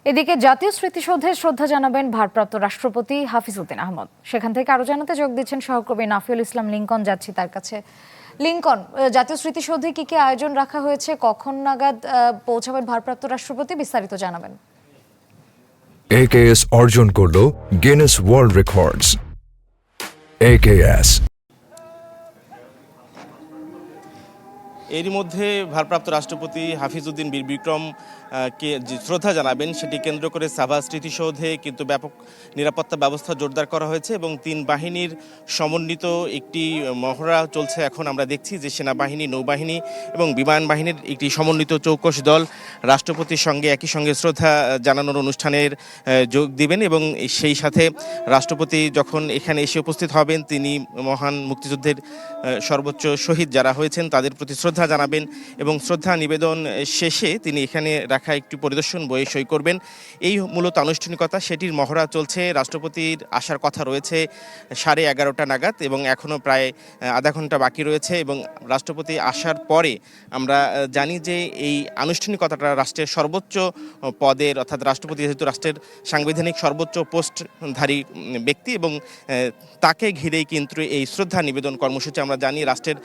এদিকে জাতীয় স্মৃতিসৌধে শ্রদ্ধা জানাবেন ভারপ্রাপ্ত রাষ্ট্রপতি হাফিজউদ্দিন আহমদ। সেখান থেকে আরো জানাতে যোগ দিচ্ছেন সহকর্মী নাফিউল ইসলাম লিংকন। যাচ্ছি তার কাছে। লিংকন, জাতীয় স্মৃতিসৌধে কি কি আয়োজন রাখা হয়েছে, কখন নাগাদ পৌঁছাবেন ভারপ্রাপ্ত রাষ্ট্রপতি, বিস্তারিত জানাবেন। AKS অর্জন করল গিনেস ওয়ার্ল্ড রেকর্ডস। AKS এরই মধ্যে ভারপ্রাপ্ত রাষ্ট্রপতি হাফিজউদ্দিন বীর বিক্রম কে যে শ্রদ্ধা জানাবেন সেটি কেন্দ্র করে সাভা স্মৃতিসৌধে কিন্তু ব্যাপক নিরাপত্তা ব্যবস্থা জোরদার করা হয়েছে এবং তিন বাহিনীর সমন্বিত একটি মহড়া চলছে। এখন আমরা দেখছি যে সেনাবাহিনী, নৌবাহিনী এবং বিমান বাহিনীর একটি সমন্বিত চৌকস দল রাষ্ট্রপতির সঙ্গে একই সঙ্গে শ্রদ্ধা জানানোর অনুষ্ঠানের যোগ দিবেন এবং সেই সাথে রাষ্ট্রপতি যখন এখানে এসে উপস্থিত হবেন তিনি মহান মুক্তিযুদ্ধের সর্বোচ্চ শহীদ যারা হয়েছেন তাদের প্রতি শ্রদ্ধা জানাবেন এবং শ্রদ্ধা নিবেদন শেষে তিনি এখানে রাখা একটি পরিদর্শন বইয়ে সই করবেন। এই মূলত আনুষ্ঠানিকতা, সেটির মহড়া চলছে। রাষ্ট্রপতির আসার কথা রয়েছে 11:30 নাগাদ এবং এখনও প্রায় আধা ঘন্টা বাকি রয়েছে এবং রাষ্ট্রপতি আসার পরে আমরা জানি যে এই আনুষ্ঠানিকতাটা রাষ্ট্রের সর্বোচ্চ পদের, অর্থাৎ রাষ্ট্রপতি যেহেতু রাষ্ট্রের সাংবিধানিক সর্বোচ্চ পোস্টধারী ব্যক্তি এবং তাকে ঘিরেই কিন্তু এই শ্রদ্ধা নিবেদন কর্মসূচি। আমরা জানি রাষ্ট্রের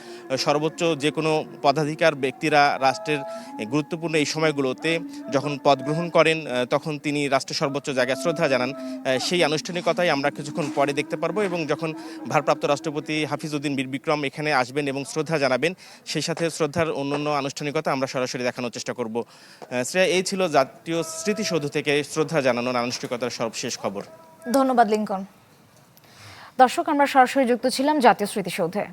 সর্বোচ্চ যে কোনো পদাধিকার ব্যক্তিরা রাষ্ট্রের গুরুত্বপূর্ণ এই সময়গুলোতে যখন পদ গ্রহণ করেন তখন তিনি রাষ্ট্রের সর্বোচ্চ জায়গায় শ্রদ্ধা জানান। সেই আনুষ্ঠানিকতাই আমরা কিছুক্ষণ পরে দেখতে পারবো এবং যখন ভারপ্রাপ্ত রাষ্ট্রপতি হাফিজউদ্দিন বীর বিক্রম এখানে আসবেন এবং শ্রদ্ধা জানাবেন, সেই সাথে শ্রদ্ধার অন্যান্য আনুষ্ঠানিকতা আমরা সরাসরি দেখানোর চেষ্টা করব। শ্রেয়া, এই ছিল জাতীয় স্মৃতিসৌধ থেকে শ্রদ্ধা জানানোর আনুষ্ঠানিকতার সর্বশেষ খবর। ধন্যবাদ লিংকন। দর্শক, আমরা সরাসরি যুক্ত ছিলাম জাতীয় স্মৃতিসৌধে।